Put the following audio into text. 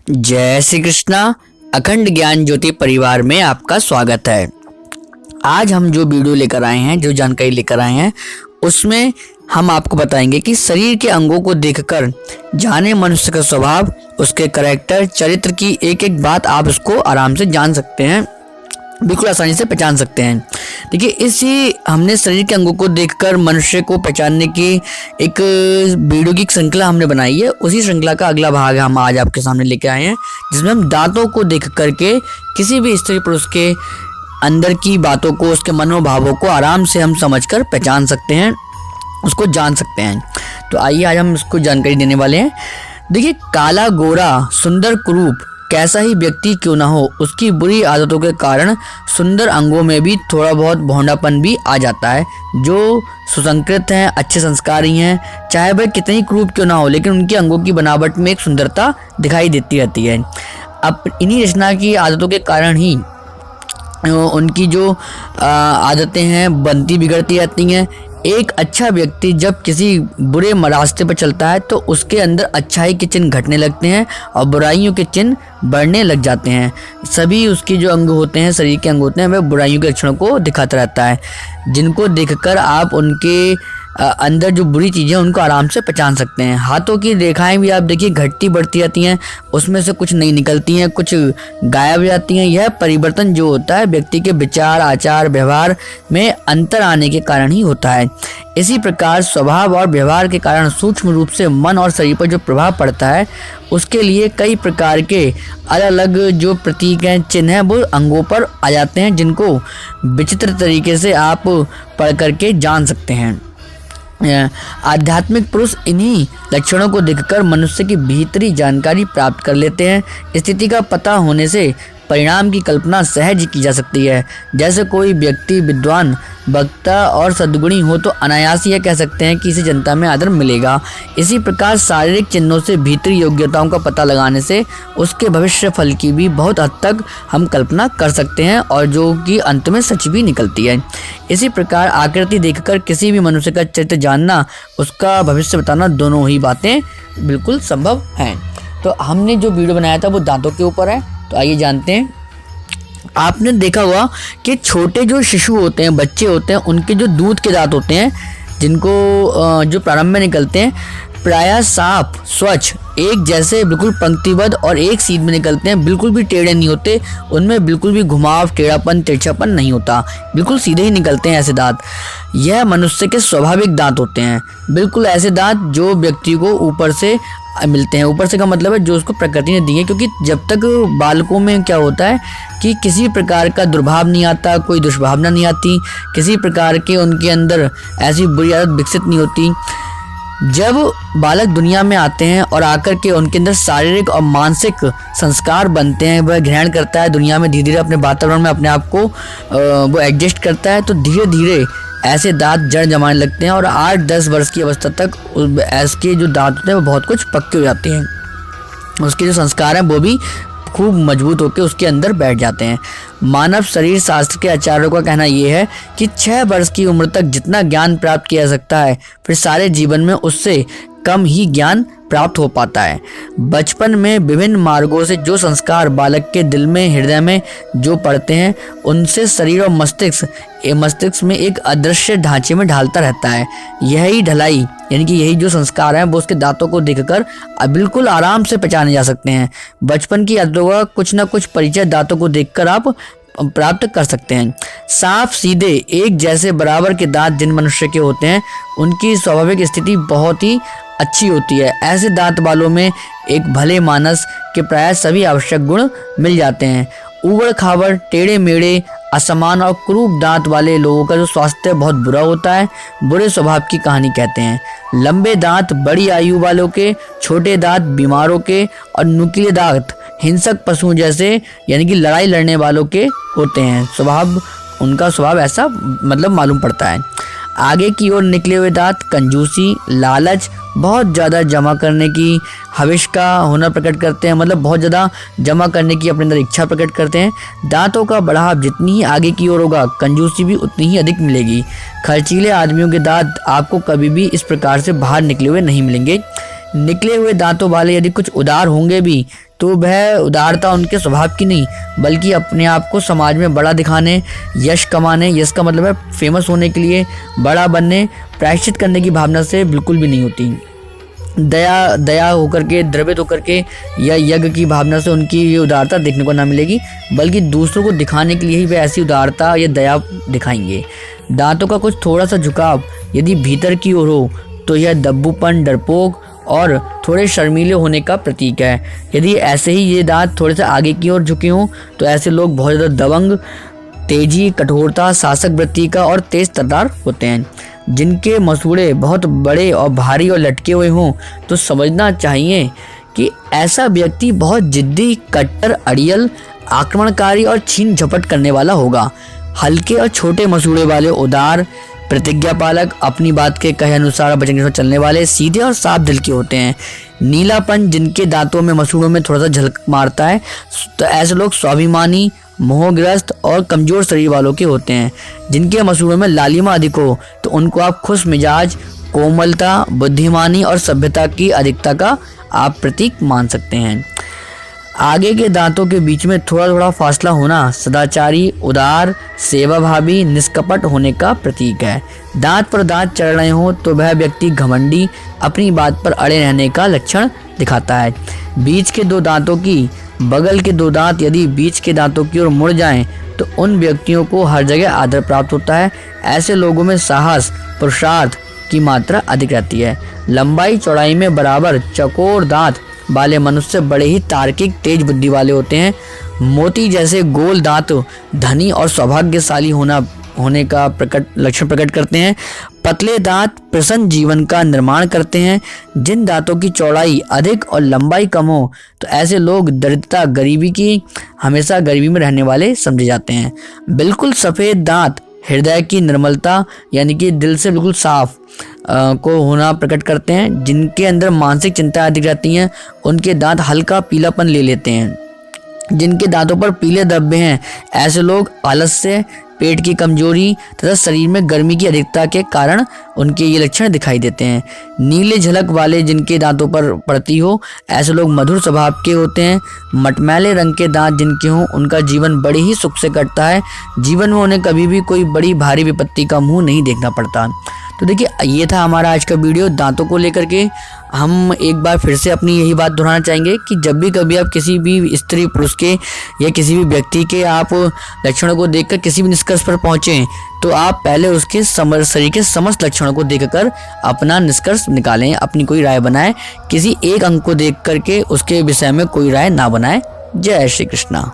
जय श्री कृष्णा। अखंड ज्ञान ज्योति परिवार में आपका स्वागत है। आज हम जो वीडियो लेकर आए हैं, जो जानकारी लेकर आए हैं, उसमें हम आपको बताएंगे कि शरीर के अंगों को देखकर जाने मनुष्य का स्वभाव, उसके कैरेक्टर, चरित्र की एक एक बात आप उसको आराम से जान सकते हैं, बिल्कुल आसानी से पहचान सकते हैं। देखिए, इसी हमने शरीर के अंगों को देखकर मनुष्य को पहचानने की एक वीडियो की श्रृंखला हमने बनाई है। उसी श्रृंखला का अगला भाग हम आज आपके सामने लेके आए हैं, जिसमें हम दांतों को देख करके किसी भी स्त्री पुरुष के अंदर की बातों को, उसके मनोभावों को आराम से हम समझकर पहचान सकते हैं, उसको जान सकते हैं। तो आइए आज हम इसको जानकारी देने वाले हैं। देखिए, काला गोरा सुंदर कुरूप कैसा ही व्यक्ति क्यों ना हो, उसकी बुरी आदतों के कारण सुंदर अंगों में भी थोड़ा बहुत भौंडापन भी आ जाता है। जो सुसंस्कृत हैं, अच्छे संस्कारी हैं, चाहे वह कितनी क्रूप क्यों ना हो, लेकिन उनके अंगों की बनावट में एक सुंदरता दिखाई देती रहती है। अब इन्हीं रचना की आदतों के कारण ही उनकी जो आदतें हैं बनती बिगड़ती रहती हैं। एक अच्छा व्यक्ति जब किसी बुरे रास्ते पर चलता है तो उसके अंदर अच्छाई के चिन्ह घटने लगते हैं और बुराइयों के चिन्ह बढ़ने लग जाते हैं। सभी उसके जो अंग होते हैं, शरीर के अंग होते हैं, वह बुराइयों के लक्षणों को दिखाता रहता है, जिनको देखकर आप उनके अंदर जो बुरी चीज़ें उनको आराम से पहचान सकते हैं। हाथों की रेखाएं भी आप देखिए घटती बढ़ती रहती हैं, उसमें से कुछ नहीं निकलती हैं, कुछ गायब हो जाती हैं। यह परिवर्तन जो होता है व्यक्ति के विचार, आचार, व्यवहार में अंतर आने के कारण ही होता है। इसी प्रकार स्वभाव और व्यवहार के कारण सूक्ष्म रूप से मन और शरीर पर जो प्रभाव पड़ता है, उसके लिए कई प्रकार के अलग अलग जो प्रतीक हैं, चिन्ह हैं, वो अंगों पर आ जाते हैं, जिनको विचित्र तरीके से आप पढ़ करके जान सकते हैं। आध्यात्मिक पुरुष इन्हीं लक्षणों को देखकर मनुष्य की भीतरी जानकारी प्राप्त कर लेते हैं। स्थिति का पता होने से परिणाम की कल्पना सहज की जा सकती है। जैसे कोई व्यक्ति विद्वान, वक्ता और सद्गुणी हो तो अनायास यह कह सकते हैं कि इसे जनता में आदर मिलेगा। इसी प्रकार शारीरिक चिन्हों से भीतरी योग्यताओं का पता लगाने से उसके भविष्य फल की भी बहुत हद तक हम कल्पना कर सकते हैं, और जो कि अंत में सच भी निकलती है। इसी प्रकार आकृति देखकर किसी भी मनुष्य का चरित्र जानना, उसका भविष्य बताना, दोनों ही बातें बिल्कुल संभव हैं। तो हमने जो वीडियो बनाया था वो दांतों के ऊपर है, तो आइए जानते हैं। आपने देखा होगा कि छोटे जो शिशु होते हैं, बच्चे होते हैं, उनके जो दूध के दांत होते हैं, जिनको जो प्रारंभ में निकलते हैं, प्रायः साफ, स्वच्छ, एक जैसे बिल्कुल पंक्तिबद्ध और एक सीध में निकलते हैं, बिल्कुल भी टेढ़े नहीं होते, उनमें बिल्कुल भी घुमाव, टेढ़ापन, तिरछापन नहीं होता, बिल्कुल सीधे ही निकलते हैं ऐसे दांत। यह मनुष्य के स्वाभाविक दांत होते हैं, बिल्कुल ऐसे दांत जो व्यक्ति को ऊपर से मिलते हैं। ऊपर से का मतलब है जो उसको प्रकृति ने दी है, क्योंकि जब तक बालकों में क्या होता है कि किसी प्रकार का दुर्भाव नहीं आता, कोई दुष्भावना नहीं आती, किसी प्रकार के उनके अंदर ऐसी बुरी आदत विकसित नहीं होती। जब बालक दुनिया में आते हैं और आकर के उनके अंदर शारीरिक और मानसिक संस्कार बनते हैं, वह ग्रहण करता है दुनिया में, धीरे धीरे अपने वातावरण में अपने आप को वो एडजस्ट करता है, तो धीरे धीरे ऐसे दांत जड़ जमाने लगते हैं और 8-10 वर्ष की अवस्था तक ऐसे जो दांत होते हैं वो बहुत कुछ पक्के हो जाते हैं। उसके जो संस्कार हैं वो भी खूब मजबूत होकर उसके अंदर बैठ जाते हैं। मानव शरीर शास्त्र के आचार्यों का कहना यह है कि 6 वर्ष की उम्र तक जितना ज्ञान प्राप्त किया जा सकता है, फिर सारे जीवन में उससे कम ही ज्ञान प्राप्त हो पाता है। बचपन में विभिन्न मार्गों से जो संस्कार बालक के दिल में, हृदय में जो पड़ते हैं, उनसे शरीर और मस्तिष्क में एक अदृश्य ढांचे में ढालता रहता है। यही ढलाई यानी कि यही जो संस्कार हैं वो उसके दांतों को देखकर बिल्कुल आराम से पहचाने जा सकते हैं। बचपन की आदतों का कुछ न कुछ परिचय दांतों को देखकर आप प्राप्त कर सकते हैं। साफ, सीधे, एक जैसे बराबर के दांत जिन मनुष्य के होते हैं, उनकी स्वाभाविक स्थिति बहुत ही अच्छी होती है। ऐसे दांत वालों में एक भले मानस के प्राय सभी आवश्यक गुण मिल जाते हैं। उबड़ खाबड़, टेढ़े मेढ़े, असमान और क्रूप दांत वाले लोगों का जो स्वास्थ्य बहुत बुरा होता है, बुरे स्वभाव की कहानी कहते हैं। लंबे दांत बड़ी आयु वालों के, छोटे दांत बीमारों के और नुकीले दांत हिंसक पशुओं जैसे यानी कि लड़ाई लड़ने वालों के होते हैं। उनका स्वभाव ऐसा मतलब मालूम पड़ता है। आगे की ओर निकले हुए दांत कंजूसी, लालच, बहुत ज़्यादा जमा करने की हविश का हुनर प्रकट करते हैं, मतलब बहुत ज़्यादा जमा करने की अपने अंदर इच्छा प्रकट करते हैं। दांतों का बढ़ाव जितनी ही आगे की ओर होगा, कंजूसी भी उतनी ही अधिक मिलेगी। खर्चीले आदमियों के दांत आपको कभी भी इस प्रकार से बाहर निकले हुए नहीं मिलेंगे। निकले हुए दांतों वाले यदि कुछ उदार होंगे भी, तो वह उदारता उनके स्वभाव की नहीं बल्कि अपने आप को समाज में बड़ा दिखाने, यश कमाने, यश का मतलब है फेमस होने के लिए, बड़ा बनने, प्रायश्चित करने की भावना से बिल्कुल भी नहीं होती। दया होकर के, द्रवित होकर के या यज्ञ की भावना से उनकी ये उदारता देखने को ना मिलेगी, बल्कि दूसरों को दिखाने के लिए ही वे ऐसी उदारता या दया दिखाएंगे। दांतों का कुछ थोड़ा सा झुकाव यदि भीतर की ओर हो तो यह दब्बूपन, डरपोक और थोड़े शर्मीले होने का प्रतीक है। यदि ऐसे ही ये दांत थोड़े से आगे की ओर झुके हों तो ऐसे लोग बहुत ज़्यादा दबंग, तेजी, कठोरता, शासक वृत्ति का और तेज तर्रार होते हैं। जिनके मसूड़े बहुत बड़े और भारी और लटके हुए हों तो समझना चाहिए कि ऐसा व्यक्ति बहुत जिद्दी, कट्टर, अड़ियल, आक्रमणकारी और छीन झपट करने वाला होगा। हल्के और छोटे मसूड़े वाले उदार, प्रतिज्ञा पालक, अपनी बात के कहे अनुसार वचन के अनुसार चलने वाले, सीधे और साफ दिल के होते हैं। नीलापन जिनके दांतों में, मसूड़ों में थोड़ा सा झलक मारता है तो ऐसे लोग स्वाभिमानी, मोहग्रस्त और कमजोर शरीर वालों के होते हैं। जिनके मसूड़ों में लालिमा अधिक हो तो उनको आप खुश मिजाज, कोमलता, बुद्धिमानी और सभ्यता की अधिकता का आप प्रतीक मान सकते हैं। आगे के दांतों के बीच में थोड़ा थोड़ा फासला होना सदाचारी, उदार, सेवाभावी, निष्कपट होने का प्रतीक है। दांत पर दांत चढ़ रहे हों तो वह व्यक्ति घमंडी, अपनी बात पर अड़े रहने का लक्षण दिखाता है। बीच के दो दांतों की बगल के दो दांत यदि बीच के दांतों की ओर मुड़ जाएं तो उन व्यक्तियों को हर जगह आदर प्राप्त होता है। ऐसे लोगों में साहस, पुरुषार्थ की मात्रा अधिक रहती है। लंबाई चौड़ाई में बराबर चौकोर दांत वाले मनुष्य बड़े ही तार्किक, तेज बुद्धि वाले होते हैं। मोती जैसे गोल दांत धनी और सौभाग्यशाली होने का लक्षण प्रकट करते हैं। पतले दांत प्रसन्न जीवन का निर्माण करते हैं। जिन दांतों की चौड़ाई अधिक और लंबाई कम हो तो ऐसे लोग दरिद्रता, गरीबी की, हमेशा गरीबी में रहने वाले समझे जाते हैं। बिल्कुल सफ़ेद दांत हृदय की निर्मलता यानी कि दिल से बिल्कुल साफ को होना प्रकट करते हैं। जिनके अंदर मानसिक चिंता अधिक रहती हैं उनके दांत हल्का पीलापन ले लेते हैं। जिनके दांतों पर पीले धब्बे हैं ऐसे लोग आलस्य, पेट की कमजोरी तथा शरीर में गर्मी की अधिकता के कारण उनके ये लक्षण दिखाई देते हैं। नीले झलक वाले जिनके दांतों पर पड़ती हो ऐसे लोग मधुर स्वभाव के होते हैं। मटमैले रंग के दांत जिनके हों उनका जीवन बड़े ही सुख से कटता है। जीवन में उन्हें कभी भी कोई बड़ी भारी विपत्ति का मुंह नहीं देखना पड़ता। तो देखिए, ये था हमारा आज का वीडियो दांतों को लेकर के। हम एक बार फिर से अपनी यही बात दोहराना चाहेंगे कि जब भी कभी आप किसी भी स्त्री, पुरुष के या किसी भी व्यक्ति के आप लक्षणों को देखकर किसी भी निष्कर्ष पर पहुंचें तो आप पहले उसके शरीर के समस्त लक्षणों को देखकर अपना निष्कर्ष निकालें, अपनी कोई राय बनाएं। किसी एक अंग को देख करके उसके विषय में कोई राय ना बनाएं। जय श्री कृष्णा।